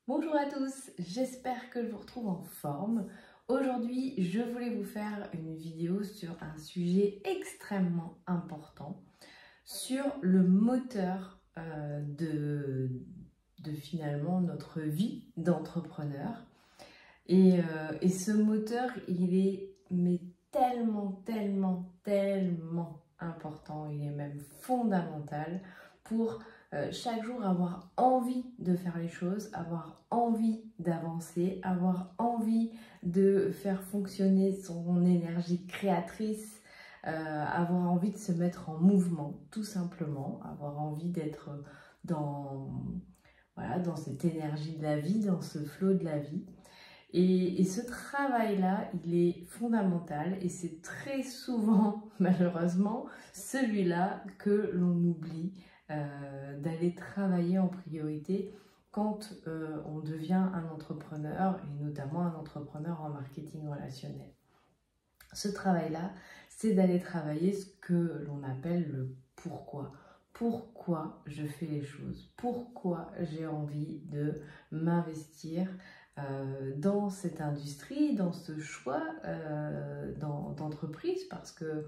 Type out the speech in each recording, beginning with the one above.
Bonjour à tous, j'espère que je vous retrouve en forme. Aujourd'hui, je voulais vous faire une vidéo sur un sujet extrêmement important, sur le moteur de finalement notre vie d'entrepreneur. Et ce moteur, il est mais tellement important, il est même fondamental pour chaque jour avoir envie de faire les choses, avoir envie d'avancer, avoir envie de faire fonctionner son énergie créatrice, avoir envie de se mettre en mouvement, tout simplement, avoir envie d'être voilà, dans cette énergie de la vie, dans ce flot de la vie. Et ce travail-là, il est fondamental et c'est très souvent, malheureusement, celui-là que l'on oublie d'aller travailler en priorité quand on devient un entrepreneur et notamment un entrepreneur en marketing relationnel. Ce travail-là, c'est d'aller travailler ce que l'on appelle le pourquoi. Pourquoi je fais les choses? Pourquoi j'ai envie de m'investir dans cette industrie, dans ce choix d'entreprise? Parce que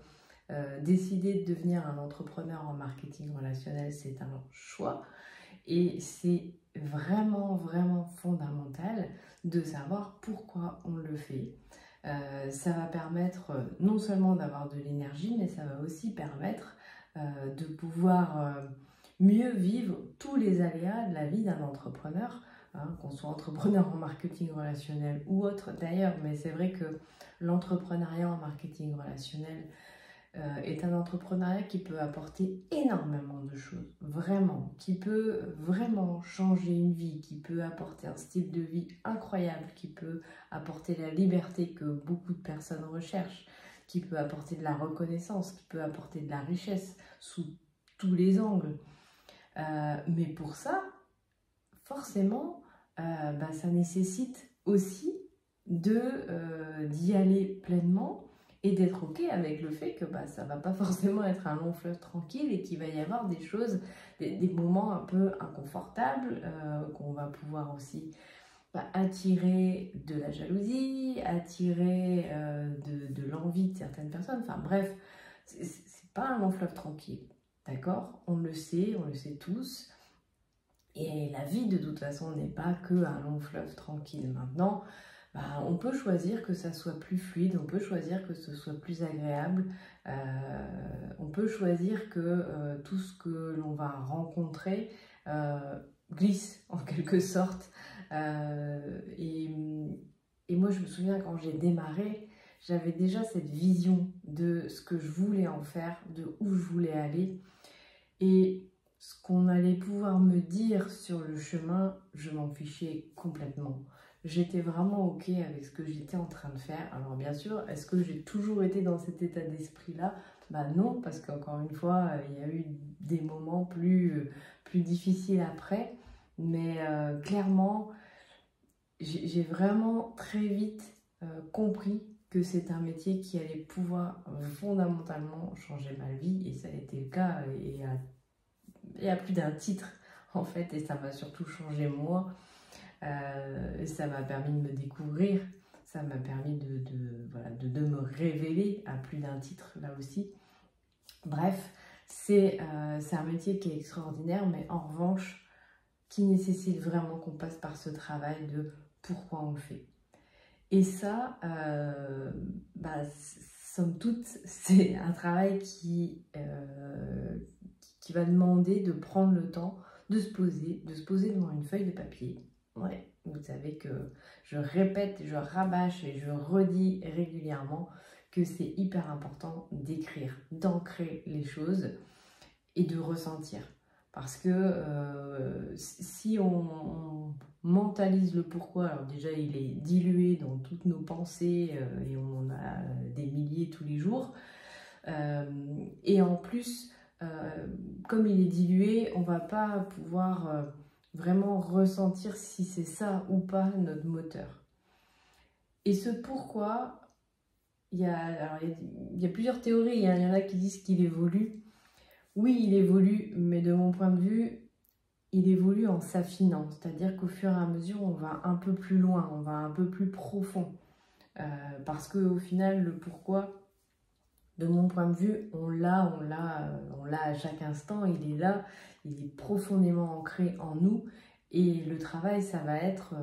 décider de devenir un entrepreneur en marketing relationnel, c'est un choix. Et c'est vraiment fondamental de savoir pourquoi on le fait. Ça va permettre non seulement d'avoir de l'énergie, mais ça va aussi permettre de pouvoir mieux vivre tous les aléas de la vie d'un entrepreneur, hein, qu'on soit entrepreneur en marketing relationnel ou autre d'ailleurs, mais c'est vrai que l'entrepreneuriat en marketing relationnel est un entrepreneuriat qui peut apporter énormément de choses, vraiment, qui peut vraiment changer une vie, qui peut apporter un style de vie incroyable, qui peut apporter la liberté que beaucoup de personnes recherchent, qui peut apporter de la reconnaissance, qui peut apporter de la richesse sous tous les angles. Mais pour ça, forcément, ça nécessite aussi d'y aller pleinement et d'être ok avec le fait que ça va pas forcément être un long fleuve tranquille et qu'il va y avoir des choses, des moments un peu inconfortables, qu'on va pouvoir aussi attirer de la jalousie, attirer de l'envie de certaines personnes. Enfin bref, c'est pas un long fleuve tranquille, d'accord? On le sait tous. Et la vie, de toute façon, n'est pas que un long fleuve tranquille. Maintenant, on peut choisir que ça soit plus fluide, on peut choisir que ce soit plus agréable, on peut choisir que tout ce que l'on va rencontrer glisse en quelque sorte. Et moi, je me souviens quand j'ai démarré, j'avais déjà cette vision de ce que je voulais en faire, de où je voulais aller. Et ce qu'on allait pouvoir me dire sur le chemin, je m'en fichais complètement. J'étais vraiment ok avec ce que j'étais en train de faire. Alors bien sûr, est-ce que j'ai toujours été dans cet état d'esprit-là? Non, parce qu'encore une fois, il y a eu des moments plus difficiles après. Mais clairement, j'ai vraiment très vite compris que c'est un métier qui allait pouvoir fondamentalement changer ma vie. Et ça a été le cas et à plus d'un titre en fait. Et ça m'a surtout changé moi. Ça m'a permis de me découvrir, ça m'a permis de me révéler à plus d'un titre là aussi. Bref, c'est un métier qui est extraordinaire, mais en revanche, qui nécessite vraiment qu'on passe par ce travail de pourquoi on le fait. Et ça, somme toute, c'est un travail qui va demander de prendre le temps de se poser devant une feuille de papier. Ouais, vous savez que je répète, je rabâche et je redis régulièrement que c'est hyper important d'écrire, d'ancrer les choses et de ressentir. Parce que si on mentalise le pourquoi, alors déjà il est dilué dans toutes nos pensées et on en a des milliers tous les jours. Et en plus, comme il est dilué, on ne va pas pouvoir vraiment ressentir si c'est ça ou pas notre moteur. Et ce pourquoi, il y a plusieurs théories, hein. Il y en a qui disent qu'il évolue. Oui, il évolue, mais de mon point de vue, il évolue en s'affinant, c'est-à-dire qu'au fur et à mesure, on va un peu plus loin, on va un peu plus profond. Parce qu'au final, le pourquoi, de mon point de vue, on l'a à chaque instant, il est là, il est profondément ancré en nous. Et le travail, ça va être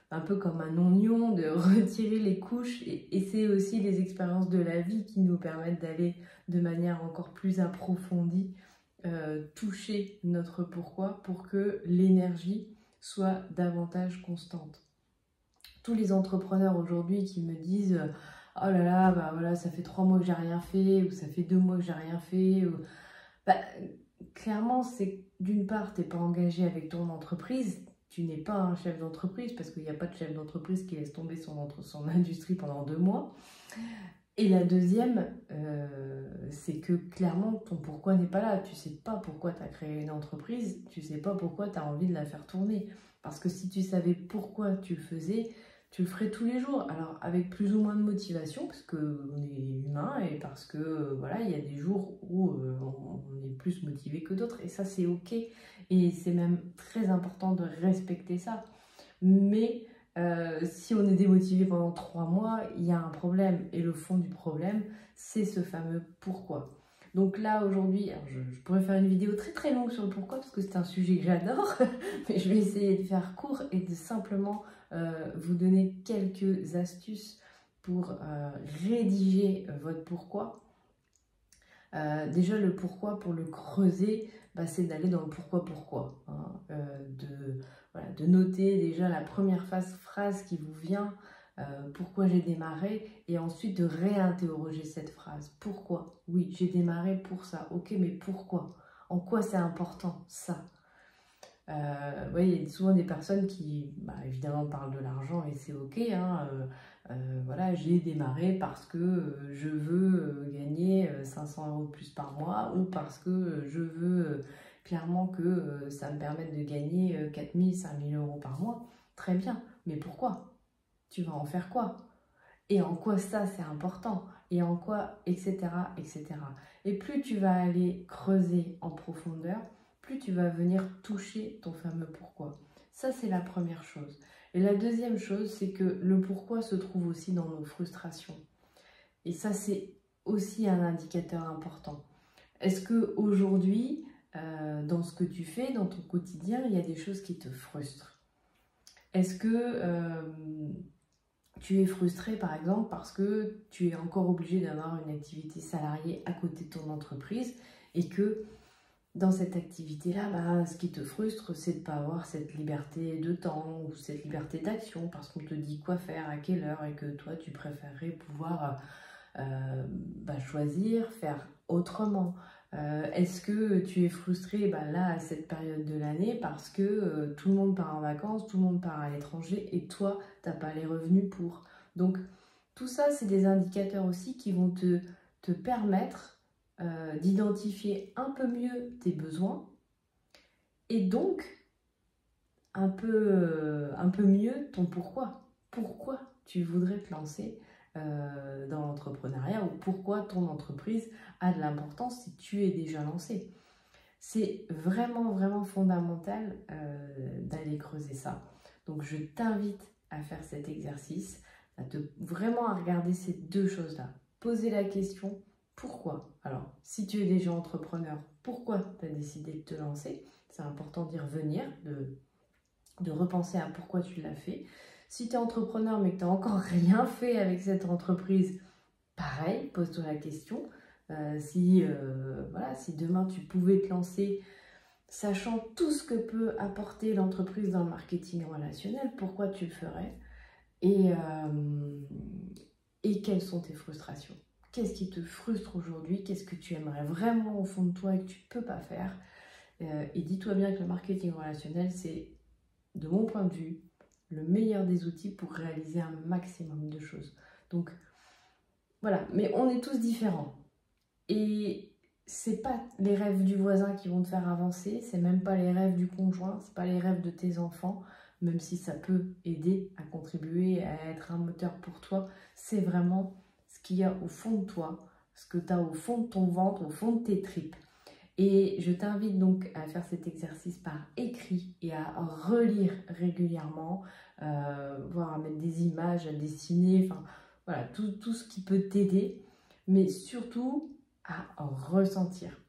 un peu comme un oignon, de retirer les couches. Et c'est aussi les expériences de la vie qui nous permettent d'aller de manière encore plus approfondie, toucher notre pourquoi pour que l'énergie soit davantage constante. Tous les entrepreneurs aujourd'hui qui me disent oh là là, bah voilà, ça fait 3 mois que j'ai rien fait, ou ça fait 2 mois que j'ai rien fait. Bah, clairement, c'est d'une part, tu n'es pas engagé avec ton entreprise, tu n'es pas un chef d'entreprise, parce qu'il n'y a pas de chef d'entreprise qui laisse tomber son industrie pendant 2 mois. Et la deuxième, c'est que clairement, ton pourquoi n'est pas là. Tu ne sais pas pourquoi tu as créé une entreprise, tu ne sais pas pourquoi tu as envie de la faire tourner. Parce que si tu savais pourquoi tu le faisais, tu le ferais tous les jours. Alors avec plus ou moins de motivation, parce qu'on est humain et parce que voilà, il y a des jours où on est plus motivé que d'autres. Et ça, c'est ok. Et c'est même très important de respecter ça. Mais si on est démotivé pendant 3 mois, il y a un problème. Et le fond du problème, c'est ce fameux pourquoi. Donc là, aujourd'hui, je pourrais faire une vidéo très très longue sur le pourquoi, parce que c'est un sujet que j'adore. Mais je vais essayer de faire court et de simplement vous donner quelques astuces pour rédiger votre pourquoi. Déjà, le pourquoi, pour le creuser, c'est d'aller dans le pourquoi. Hein, de noter déjà la première phrase qui vous vient, pourquoi j'ai démarré, et ensuite de réinterroger cette phrase. Pourquoi? Oui, j'ai démarré pour ça. Ok, mais pourquoi? En quoi c'est important, ça? Vous voyez, il y a souvent des personnes qui, évidemment, parlent de l'argent et c'est ok. Hein, voilà, j'ai démarré parce que je veux gagner 500 € de plus par mois, ou parce que je veux clairement que ça me permette de gagner 4 000, 5 000 € par mois. Très bien, mais pourquoi? Tu vas en faire quoi? Et en quoi ça c'est important? Et en quoi, etc., etc. Et plus tu vas aller creuser en profondeur, plus tu vas venir toucher ton fameux pourquoi. Ça, c'est la première chose. Et la deuxième chose, c'est que le pourquoi se trouve aussi dans nos frustrations. Et ça, c'est aussi un indicateur important. Est-ce qu'aujourd'hui, dans ce que tu fais, dans ton quotidien, il y a des choses qui te frustrent? Est-ce que tu es frustré, par exemple, parce que tu es encore obligé d'avoir une activité salariée à côté de ton entreprise, et que dans cette activité-là, ce qui te frustre, c'est de ne pas avoir cette liberté de temps ou cette liberté d'action, parce qu'on te dit quoi faire, à quelle heure, et que toi, tu préférerais pouvoir choisir, faire autrement. Est-ce que tu es frustré là, à cette période de l'année, parce que tout le monde part en vacances, tout le monde part à l'étranger, et toi, tu n'as pas les revenus pour. Donc, tout ça, c'est des indicateurs aussi qui vont te permettre d'identifier un peu mieux tes besoins, et donc un peu mieux ton pourquoi. Pourquoi tu voudrais te lancer dans l'entrepreneuriat, ou pourquoi ton entreprise a de l'importance si tu es déjà lancé. C'est vraiment, vraiment fondamental d'aller creuser ça. Donc je t'invite à faire cet exercice, vraiment à regarder ces deux choses-là. Poser la question, pourquoi? Alors, si tu es déjà entrepreneur, pourquoi tu as décidé de te lancer? C'est important d'y revenir, de repenser à pourquoi tu l'as fait. Si tu es entrepreneur mais que tu n'as encore rien fait avec cette entreprise, pareil, pose-toi la question. Si demain tu pouvais te lancer, sachant tout ce que peut apporter l'entreprise dans le marketing relationnel, pourquoi tu le ferais? Et quelles sont tes frustrations? Qu'est-ce qui te frustre aujourd'hui? Qu'est-ce que tu aimerais vraiment au fond de toi et que tu ne peux pas faire? Et dis-toi bien que le marketing relationnel, c'est, de mon point de vue, le meilleur des outils pour réaliser un maximum de choses. Donc, voilà. Mais on est tous différents. Et c'est pas les rêves du voisin qui vont te faire avancer, c'est même pas les rêves du conjoint, c'est pas les rêves de tes enfants, même si ça peut aider à contribuer à être un moteur pour toi. C'est vraiment ce qu'il y a au fond de toi, ce que tu as au fond de ton ventre, au fond de tes tripes. Et je t'invite donc à faire cet exercice par écrit et à relire régulièrement, voire à mettre des images, à dessiner, enfin voilà, tout ce qui peut t'aider, mais surtout à ressentir.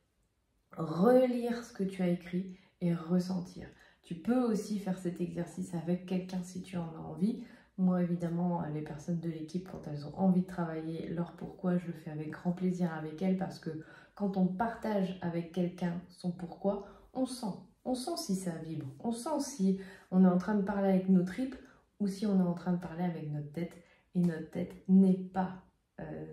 Relire ce que tu as écrit et ressentir. Tu peux aussi faire cet exercice avec quelqu'un si tu en as envie. Moi, évidemment, les personnes de l'équipe, quand elles ont envie de travailler leur pourquoi, je le fais avec grand plaisir avec elles parce que quand on partage avec quelqu'un son pourquoi, on sent si ça vibre, on sent si on est en train de parler avec nos tripes ou si on est en train de parler avec notre tête. Et notre tête n'est pas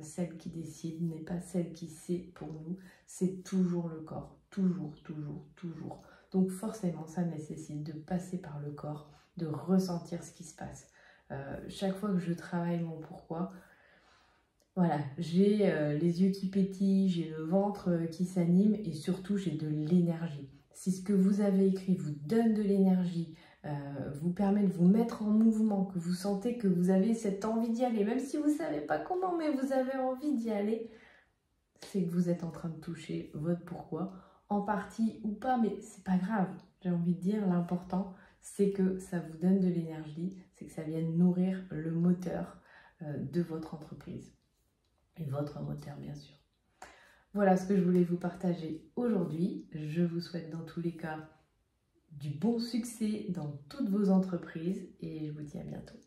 celle qui décide, n'est pas celle qui sait pour nous, c'est toujours le corps, toujours, toujours, toujours. Donc forcément, ça nécessite de passer par le corps, de ressentir ce qui se passe. Chaque fois que je travaille mon pourquoi, voilà, j'ai les yeux qui pétillent, j'ai le ventre qui s'anime et surtout j'ai de l'énergie. Si ce que vous avez écrit vous donne de l'énergie, vous permet de vous mettre en mouvement, que vous sentez que vous avez cette envie d'y aller, même si vous ne savez pas comment, mais vous avez envie d'y aller, c'est que vous êtes en train de toucher votre pourquoi, en partie ou pas, mais c'est pas grave. J'ai envie de dire, l'important, c'est que ça vous donne de l'énergie, c'est que ça vienne nourrir le moteur de votre entreprise. Et votre moteur, bien sûr. Voilà ce que je voulais vous partager aujourd'hui. Je vous souhaite dans tous les cas du bon succès dans toutes vos entreprises et je vous dis à bientôt.